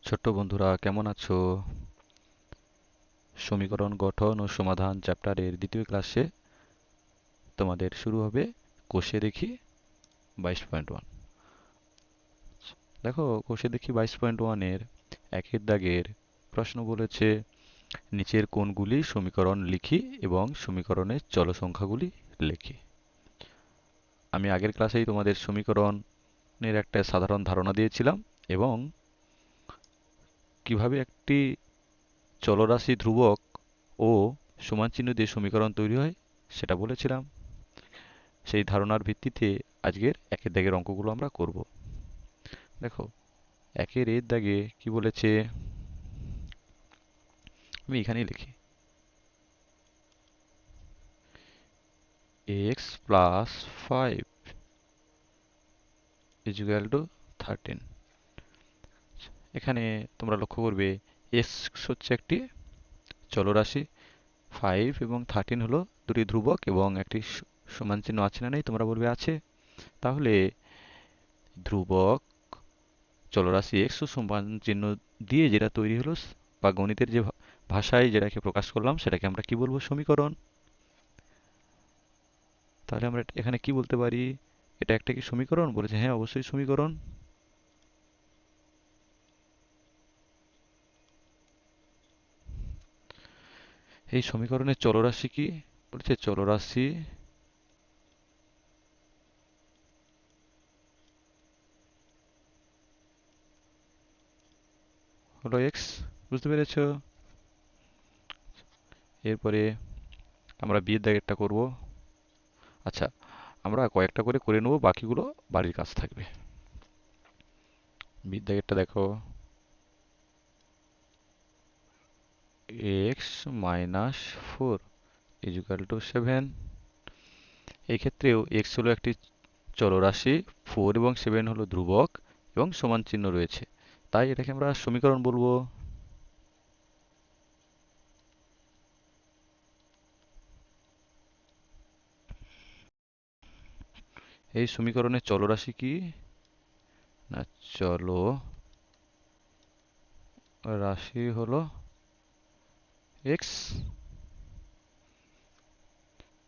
ছোট্ট বন্ধুরা কেমন আছো? সমীকরণ গঠন ও সমাধান চ্যাপ্টারের দ্বিতীয় ক্লাসে তোমাদের শুরু হবে কোষে দেখি 22.1। দেখো, কোষে দেখি 22.1 এর একের দাগের প্রশ্ন বলেছে নিচের কোনগুলি সমীকরণ লিখি এবং সমীকরণের চলসংখ্যাগুলি লিখি। আমি আগের ক্লাসেই তোমাদের সমীকরণের একটা সাধারণ ধারণা দিয়েছিলাম এবং কিভাবে একটি চলরাশি ধ্রুবক ও সমান চিহ্ন দিয়ে সমীকরণ তৈরি হয় সেটা বলেছিলাম। সেই ধারণার ভিত্তিতে আজকের একের দাগের অঙ্কগুলো আমরা করব। দেখো, একের এর দাগে কি বলেছে, আমি এখানেই লিখি x plus 5 is equal to 13। এখানে তোমরা লক্ষ্য করবে x হচ্ছে একটি চলরাশি, 5 এবং 13 হলো দুটি ধ্রুবক এবং একটি সমান চিহ্ন আছে না নেই, তোমরা বলবে আছে। তাহলে ধ্রুবক চলরাশি x ও সমান চিহ্ন দিয়ে যেটা তৈরি হলো বা গণিতের যে ভাষায় যেটাকে প্রকাশ করলাম সেটাকে আমরা কি বলবো, সমীকরণ। তাহলে আমরা এখানে কি বলতে পারি, এটা একটা কি সমীকরণ? বলেছে হ্যাঁ, অবশ্যই সমীকরণ। এই সমীকরণের চলরাশি কি বলেছে, চলরাশি হলো এক্স। বুঝতে পেরেছো? এরপরে আমরা বিয়ের দাগেরটা করব। আচ্ছা, আমরা কয়েকটা করে করে নেবো, বাকিগুলো বাড়ির কাজ থাকবে। বিয়ের দাগেরটা দেখো, x minus 4 is equal to 7। এই ক্ষেত্রেও এক্স হলো একটি চলরাশি, 4 এবং 7 হলো ধ্রুবক এবং সমান চিহ্ন রয়েছে, তাই এটাকে আমরা সমীকরণ বলবো। এই সমীকরণের চলরাশি কি না, চলো রাশি হলো এক্স।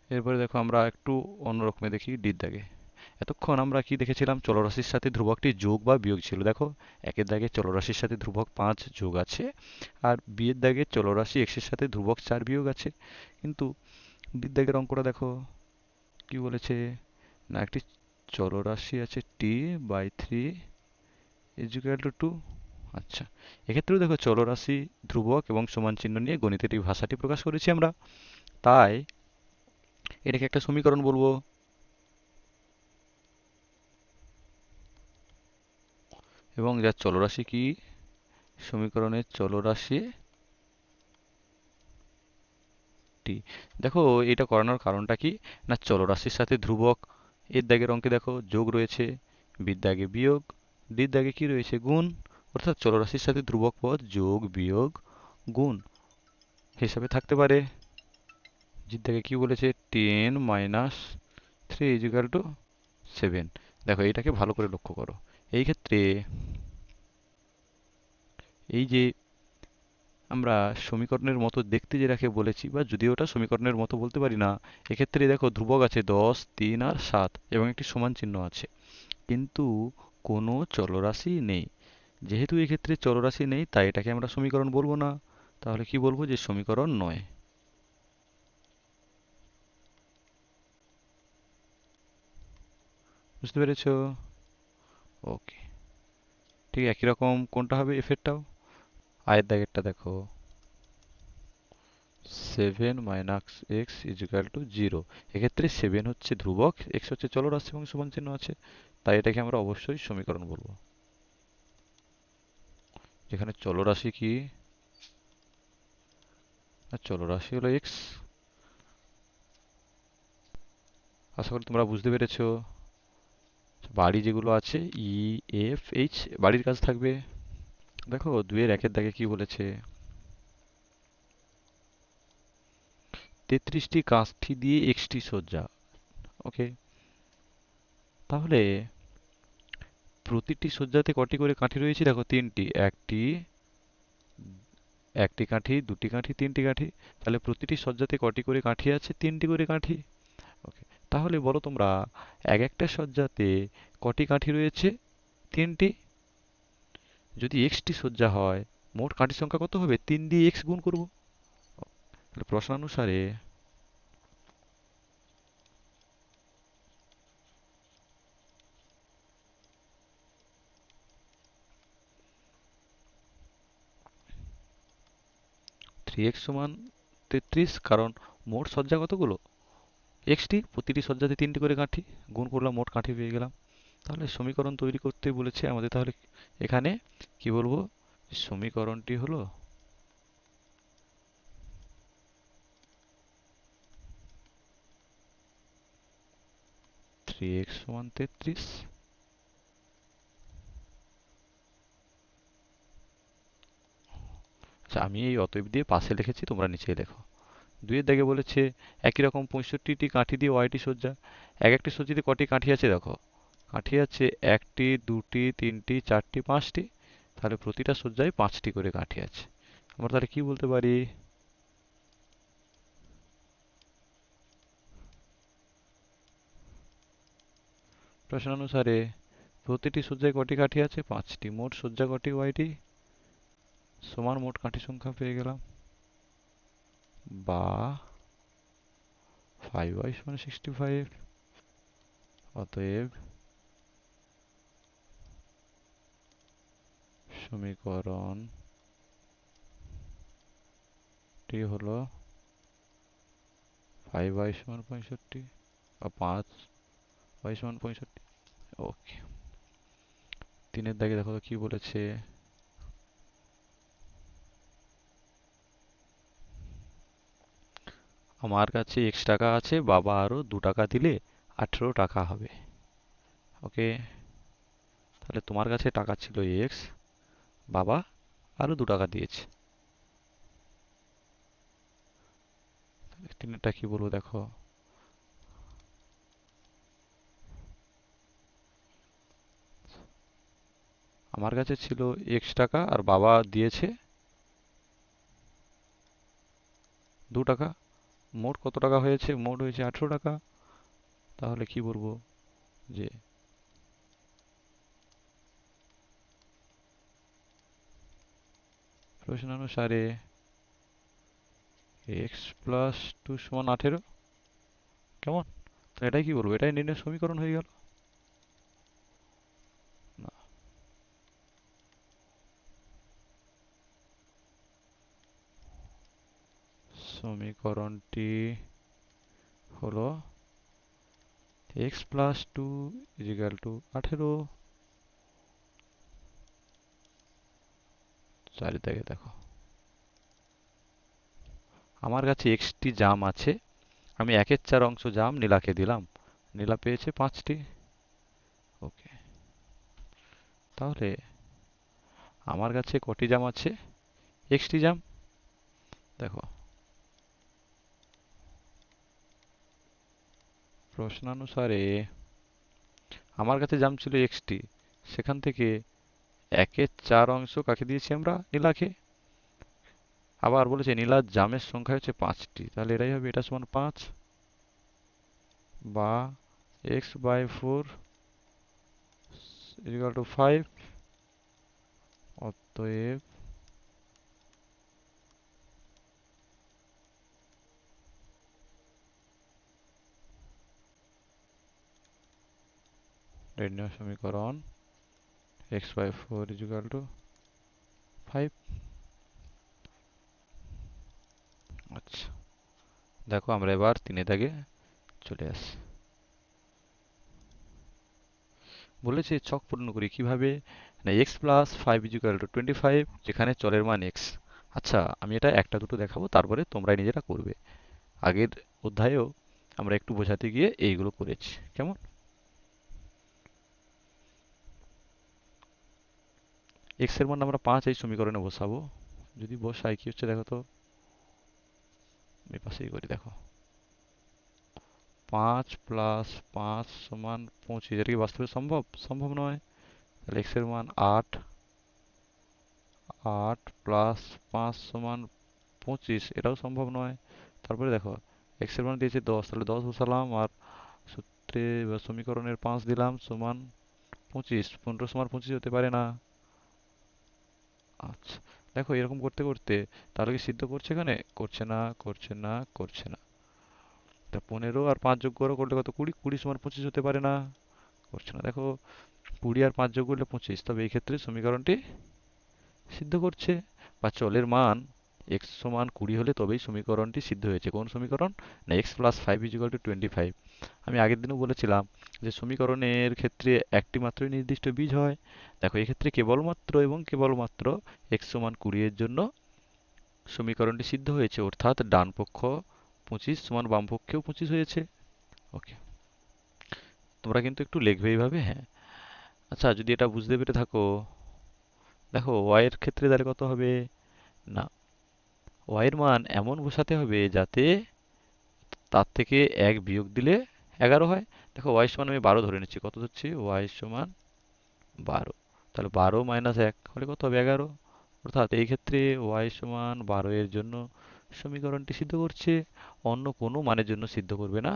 এরপরে দেখো, আমরা একটু অন্যরকমে দেখি ডির দাগে। এতক্ষণ আমরা কি দেখেছিলাম, চলরাশির সাথে ধ্রুবকটি যোগ বা বিয়োগ ছিল। দেখো, একের দাগে চলরাশির সাথে ধ্রুবক 5 যোগ আছে, আর বিয়ের দাগে চলরাশি x এর সাথে ধ্রুবক 4 বিয়োগ আছে। কিন্তু ডির দাগের অঙ্কটা দেখো কি বলেছে, না একটি চলরাশি আছে t/3 ইজ ইকুয়াল টু 2। আচ্ছা, এক্ষেত্রেও দেখো চলরাশি, ধ্রুবক এবং সমান চিহ্ন নিয়ে গণিতের এই ভাষাটি প্রকাশ করেছি আমরা, তাই এটাকে একটা সমীকরণ বলবো। এবং যার চলরাশি কি, সমীকরণের চলরাশি টি। দেখো, এটা করানোর কারণটা কি, না চলরাশির সাথে ধ্রুবক এর দাগের অঙ্কে দেখো যোগ রয়েছে, বির দাগে বিয়োগ, ডির দাগে কি রয়েছে, গুণ। অর্থাৎ চলরাশির সাথে ধ্রুবক পদ যোগ বিয়োগ গুণ হিসাবে থাকতে পারে। জির দাগে কি বলেছে, 10 - 3 ইজ ইকুয়াল টু 7। দেখো, এইটাকে ভালো করে লক্ষ্য করো। এই ক্ষেত্রে এই যে আমরা সমীকরণের মতো দেখতে যেটাকে বলেছি, বা যদি ওটা সমীকরণের মতো বলতে পারি না, এক্ষেত্রে দেখো ধ্রুবক আছে 10, 3 আর 7 এবং একটি সমান চিহ্ন আছে, কিন্তু কোনো চলরাশি নেই। যেহেতু এক্ষেত্রে চলরাশি নেই, তাই এটাকে আমরা সমীকরণ বলবো না। তাহলে কি বলবো, যে সমীকরণ নয়। বুঝতে পেরেছো? ওকে, ঠিক একই রকম কোনটা হবে এফেক্টটাও। আয়ের দাগেরটা দেখো, 7 - x ইজ ইকুয়াল টু 0। এক্ষেত্রে 7 হচ্ছে ধ্রুবক, x হচ্ছে চলরাশি এবং সমান চিহ্ন আছে, তাই এটাকে আমরা অবশ্যই সমীকরণ বলবো। যেখানে চলরাশি কি, না চলরাশি হলো x। আশা করি তোমরা বুঝতে পেরেছো। বাড়ি যেগুলো আছে ই, এফ, এইচ, বাড়ির কাজ থাকবে। দেখো, 2-এর 1-এর দাগে কি বলেছে, 33টি কাঠি দিয়ে একটি সজ্জা। ওকে, তাহলে প্রতিটি সজ্জাতে কটি করে কাঠি রয়েছে? দেখো তিনটি। একটি, একটি কাঠি, দুটি কাঠি, তিনটি কাঠি। তাহলে প্রতিটি সজ্জাতে কটি করে কাঠি আছে? তিনটি করে কাঠি। ওকে, তাহলে বলো তোমরা এক একটা সজ্জাতে কটি কাঠি রয়েছে? তিনটি। যদি এক্সটি সজ্জা হয়, মোট কাঠির সংখ্যা কত হবে? 3 দিয়ে এক্স গুণ করব। তাহলে প্রশ্নানুসারে 3x সমান 33, কারণ মোট সজ্জা কতগুলো? এক্সটি, প্রতিটি সজ্জাতে তিনটি করে কাঠি, গুণ করলাম, মোট কাঠি পেয়ে গেলাম। তাহলে সমীকরণ তৈরি করতে বলেছে আমাদের, তাহলে এখানে কি বলবো? সমীকরণটি হলো 3x সমান 33। আচ্ছা, আমি এই অতএব দিয়ে পাশে লিখেছি, তোমরা নিচে লেখো। দুইয়ের দাগে বলেছে একই রকম 65টি কাঠি দিয়ে ওয়াইটি সজ্জা। এক একটি সজ্জিতে কটি কাঠি আছে? দেখো, কাঠি আছে একটি, দুটি, তিনটি, চারটি, পাঁচটি। তাহলে প্রতিটা সজ্জায় 5টি করে কাঠি আছে। আমরা তাহলে কি বলতে পারি? প্রশ্নানুসারে প্রতিটি সজ্জায় কটি কাঠি আছে? 5টি। মোট সজ্জা কটি ওয়াইটি? সমান মোট কাঠি সংখ্যা পেয়ে গেলাম, বা 5y সমান 65। অতএব সমীকরণটি হলো 5y সমান 65, বা 5y সমান 65। ওকে, তিনের দাগে দেখো তো কি বলেছে। আমার কাছে এক্স টাকা আছে, বাবা আরো 2 টাকা দিলে 18 টাকা হবে। ওকে, তাহলে তোমার কাছে টাকা ছিল এক্স, বাবা আরো 2 টাকা দিয়েছে। তিনটা কি বলবো দেখো। আমার কাছে ছিল এক্স টাকা আর বাবা দিয়েছে 2 টাকা। মোট কত টাকা হয়েছে? মোট হয়েছে 18 টাকা। তাহলে কি বলবো? যে প্রশ্নানুসারে এক্স প্লাস 2 সমান 18। কেমন? তো এটাই কি বলবো? এটাই নির্ণয় সমীকরণ হয়ে গেল না? সমীকরণটি হলো এক্স প্লাস 2 ইজিক্যাল টু 18। চারিদিকে দেখো, আমার কাছে এক্সটি জাম আছে, আমি 1/4 অংশ জাম নীলাকে দিলাম, নীলা পেয়েছে 5টি। ওকে, তাহলে আমার কাছে কটি জাম আছে? এক্সটি জাম। দেখো, প্রশ্নানুসারে আমার কাছে জাম ছিল এক্সটি, সেখান থেকে 1/4 অংশ কাকে দিয়েছি আমরা? নীলাকে। আবার বলেছে নীলার জামের সংখ্যা হচ্ছে 5টি, তাহলে এটাই হবে, এটা সমান 5, বা x/4 ইকুয়াল টু 5। অতএব নির্ণয় সমীকরণ x/4 ইকুয়াল টু 5। আচ্ছা, দেখো আমরা এবার 3 দাগে চলে আসি। বলেছে ছক পূর্ণ করি কিভাবে, না এক্স প্লাস 5 ইকুয়াল টু 25, যেখানে চলের মান এক্স। আচ্ছা, আমি এটা একটা দুটো দেখাবো, তারপরে তোমরাই নিজেরা করবে। আগের অধ্যায়েও আমরা একটু বোঝাতে গিয়ে এইগুলো করেছি। কেমন? এক্স এর মান আমরা 5 এই সমীকরণে বসাবো। যদি বসাই কি হচ্ছে দেখো তো, আমি পাশেই করি দেখো। 5 প্লাস 5 সমান 25। এটা কি বাস্তবে সম্ভব? সম্ভব নয়। তাহলে এক্স এর মান 8, 8 প্লাস 5 সমান 25, এটাও সম্ভব নয়। তারপরে দেখো এক্স এর মান দিয়েছে 10, তাহলে 10 বসালাম আর সূত্রে বা সমীকরণের 5 দিলাম সমান 25, 15 সমান 25 হতে পারে না। আচ্ছা, দেখো এরকম করতে করতে তাহলে কি সিদ্ধ করছে? এখানে করছে না, করছে না, করছে না। তা 15 আর 5 যোগ করলে কত? 20, 20 সমান 25 হতে পারে না, করছে না। দেখো 20 আর 5 যোগ করলে 25, তবে এই ক্ষেত্রে সমীকরণটি সিদ্ধ করছে। বা চলের মান x সমান 20 হলে তবেই সমীকরণটি সিদ্ধ হয়েছে। কোন সমীকরণ? না x প্লাস 5 ইজিক্যাল টু 25। আমি আগের দিনও বলেছিলাম যে সমীকরণের ক্ষেত্রে একটি মাত্রই নির্দিষ্ট বীজ হয়। দেখো এক্ষেত্রে কেবলমাত্র এবং কেবলমাত্র x সমান 20 এর জন্য সমীকরণটি সিদ্ধ হয়েছে, অর্থাৎ ডান পক্ষ 25 সমান বাম পক্ষেও 25 হয়েছে। ওকে, তোমরা কিন্তু একটু লিখবে এইভাবে, হ্যাঁ। আচ্ছা, যদি এটা বুঝতে পেরে থাকো, দেখো y এর ক্ষেত্রে তাহলে কত হবে? না, y এর মান এমন বসাতে হবে যাতে তার থেকে 1 বিয়োগ দিলে 11 হয়। দেখো y সমান আমি 12 ধরে নিচ্ছি। কত ধরছি? y সমান 12। তাহলে 12 মাইনাস 1 হলে কত হবে? 11। অর্থাৎ এই ক্ষেত্রে y সমান 12 এর জন্য সমীকরণটি সিদ্ধ করছে, অন্য কোনো মানের জন্য সিদ্ধ করবে না।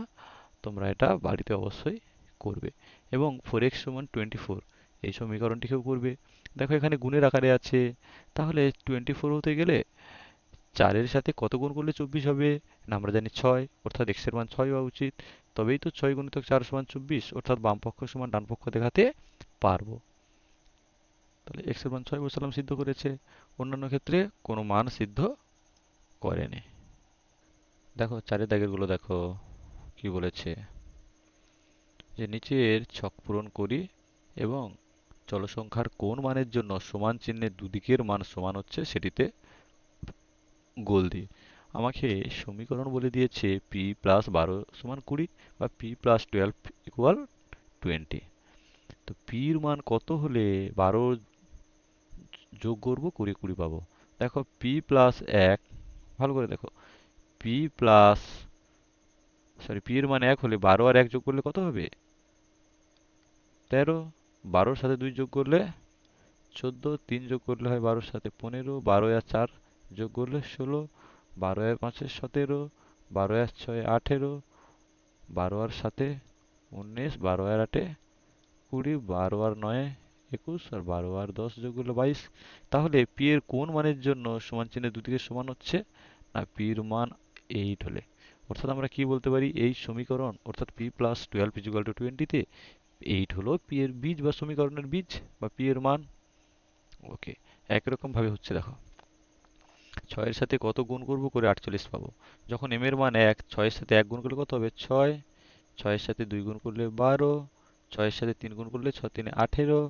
তোমরা এটা বাড়িতে অবশ্যই করবে। এবং 4x সমান 24, এই সমীকরণটিকেও করবে। দেখো এখানে গুণের আকারে আছে, তাহলে 24 হতে গেলে 4 এর সাথে কত গুণ করলে 24 হবে? না, আমরা জানি 6, অর্থাৎ x এর মান 6 হওয়া উচিত। তবেই তো 6 গুণিতক 4 সমান 24, অর্থাৎ বাম পক্ষ সমান ডান পক্ষ দেখাতে পারবো। তাহলে x এর মান 6 বসালাম, সিদ্ধ করেছে। অন্যান্য ক্ষেত্রে কোনো মান সিদ্ধ করেনি। দেখো 4 দাগের গুলো দেখো কি বলেছে, যে নিচের ছক পূরণ করি এবং চলসংখ্যার কোন মানের জন্য সমান চিহ্নের দুদিকের মান সমান হচ্ছে সেটিতে গোল দিই। আমাকে সমীকরণ বলে দিয়েছে p প্লাস 12 সমান 20 বা p প্লাস 12 ইকুয়াল 20। তো p এর মান কত হলে 12 যোগ করব 20, 20 পাবো? দেখো p প্লাস 1, ভালো করে দেখো, p প্লাস p এর মান 1 হলে 12 আর 1 যোগ করলে কত হবে? 13। 12 সাথে 2 যোগ করলে 14, 3 যোগ করলে হয় 12 সাথে 15, 12 আর 4 যোগ করলে 16, 12 আর 5 17, 12 আর 6 18, 12 আর 7 19, 12 আর 8 20, 12 আর 9 21 আর 12 আর 10 যোগ করলে 22। তাহলে পি এর কোন মানের জন্য সমান চিহ্নের দুদিকে সমান হচ্ছে? না, পি এর মান 8 হলে। অর্থাৎ আমরা কি বলতে পারি, এই সমীকরণ অর্থাৎ p প্লাস 12 ইকুয়াল টু 20 তে 8 হলো পি এর বীজ বা সমীকরণের বীজ বা পি এর মান। ওকে, একরকম ভাবে হচ্ছে দেখো, 6 এর সাথে কত গুণ করব করে 48 পাবো। যখন m এর মান 1, 6 এর সাথে 1 গুণ করলে কত হবে? 6, 6 এর সাথে 2 গুণ করলে 12, 6 এর সাথে 3 গুণ করলে 6 3 18,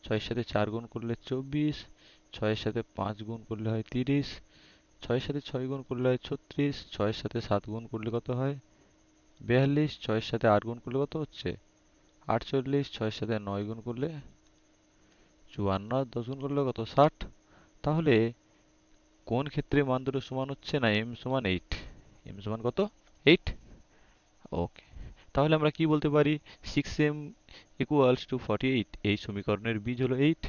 6 এর সাথে 4 গুণ করলে 24, 6 এর সাথে 5 গুণ করলে হয় 30, 6 এর সাথে 6 গুণ করলে হয় 36, 6 এর সাথে 7 গুণ করলে কত হয়? 42, 6 এর সাথে 8 গুণ করলে কত হচ্ছে? 48, 6 এর সাথে 9 গুণ করলে 54, আর 10 গুণ করলে কত? 60। তাহলে কোন ক্ষেত্রে মান দুটো সমান হচ্ছে? না, m সমান 8। m সমান কত? 8। ওকে, তাহলে আমরা কি বলতে পারি? 6m ইকুয়ালস টু 48, এই সমীকরণের বীজ হলো 8।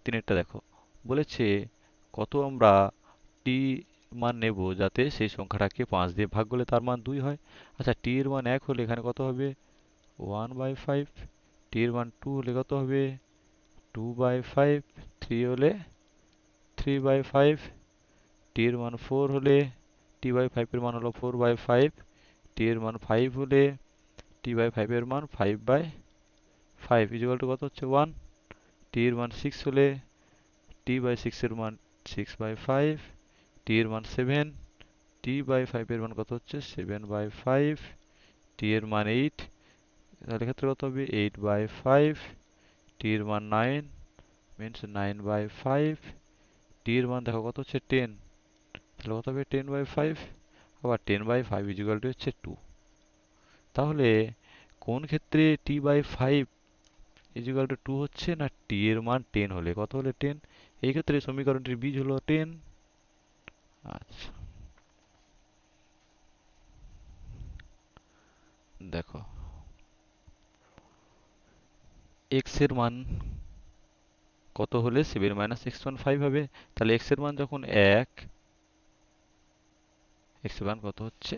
তিনেরটা দেখো, বলেছে কত আমরা t মান নেব যাতে সেই সংখ্যাটাকে 5 দিয়ে ভাগ করলে তার মান 2 হয়। আচ্ছা, t এর মান 1 হলে এখানে কত হবে? 1/5। t এর মান 2 হলে কত হবে? 2/5। 3 হলে 3/5। t এর মান 4 হলে t/5 এর মান হলো 4/5। t এর মান 5 হলে t/5 এর মান 5/5 ইকুয়াল টু কত হচ্ছে? 1। t এর মান 6 হলে t/6 এর মান 6/5। t এর মান 7, t/5 এর মান কত হচ্ছে? 7/5। t এর মান 8, তাহলে ক্ষেত্রে কত হবে? 8/5। t এর মান 9 মিন্স 9/5। t এর মান দেখো কত হচ্ছে? 10, তাহলে কত হবে? 10/5। আবার 10/5 ইকুয়াল টু হচ্ছে 2। তাহলে কোন ক্ষেত্রে t/5 ইকুয়াল টু 2 হচ্ছে? না, t এর মান 10 হলে। কত হলে? 10। এই ক্ষেত্রে সমীকরণটির বীজ হলো 10। আচ্ছা, দেখো x এর মান কত হলে 7 - x মান 5 হবে? তাহলে x এর মান যখন 1, x এর মান কত হচ্ছে?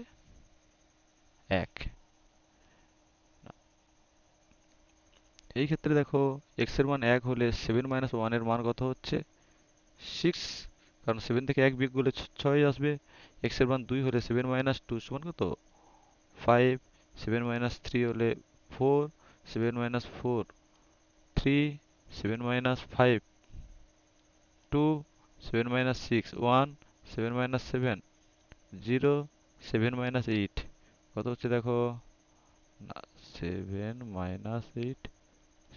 1। এই ক্ষেত্রে দেখো x এর মান 1 হলে 7 - 1 এর মান কত হচ্ছে? 6। কারণ 7 থেকে 1 বিয়োগ করলে 6 আসবে। x এর মান 2 হলে 7 - 2 সমান কত? 5। 7 - 3 হলে 4। 7 - 4 3। 7 - 5 2। 7 - 6 1। 7 - 7 0। 7 - 8 কত হচ্ছে দেখো? 7 - 8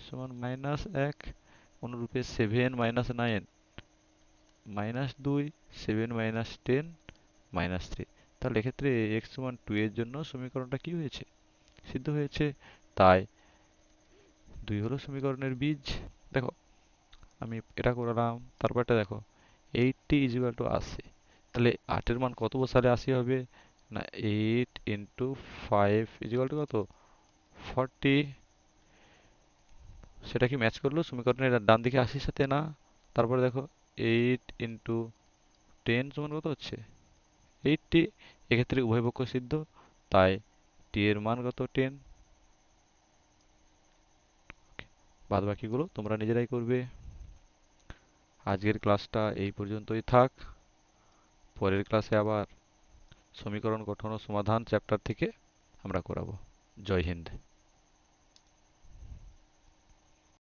সমান -1। অনুরূপে 7 - 9 -2। 7 - 10 -3। তাহলে এক্ষেত্রে x সমান 2 এর জন্য সমীকরণটা কি হয়েছে? সিদ্ধ হয়েছে। তাই 2 হলো সমীকরণের বীজ। দেখো আমি এটা করলাম, তারপরটা দেখো 80 = 80। তাহলে 8 এর মান কত বসালে 80 হবে? না, 8 × 5 = কত? 40। সেটা কি ম্যাচ করলো সমীকরণের ডান দিকে 80 সাথে? না। তারপরে দেখো 8 × 10 সমান কত হচ্ছে? 80। এক্ষেত্রে উভয় পক্ষ সিদ্ধ, তাই t এর মান কত? 10। বাদ বাকিগুলো তোমরা নিজেরাই করবে। আজকের ক্লাসটা এই পর্যন্তই থাক। পরের ক্লাসে আবার সমীকরণ গঠন ও সমাধান চ্যাপ্টার থেকে আমরা করাবো। জয় হিন্দ।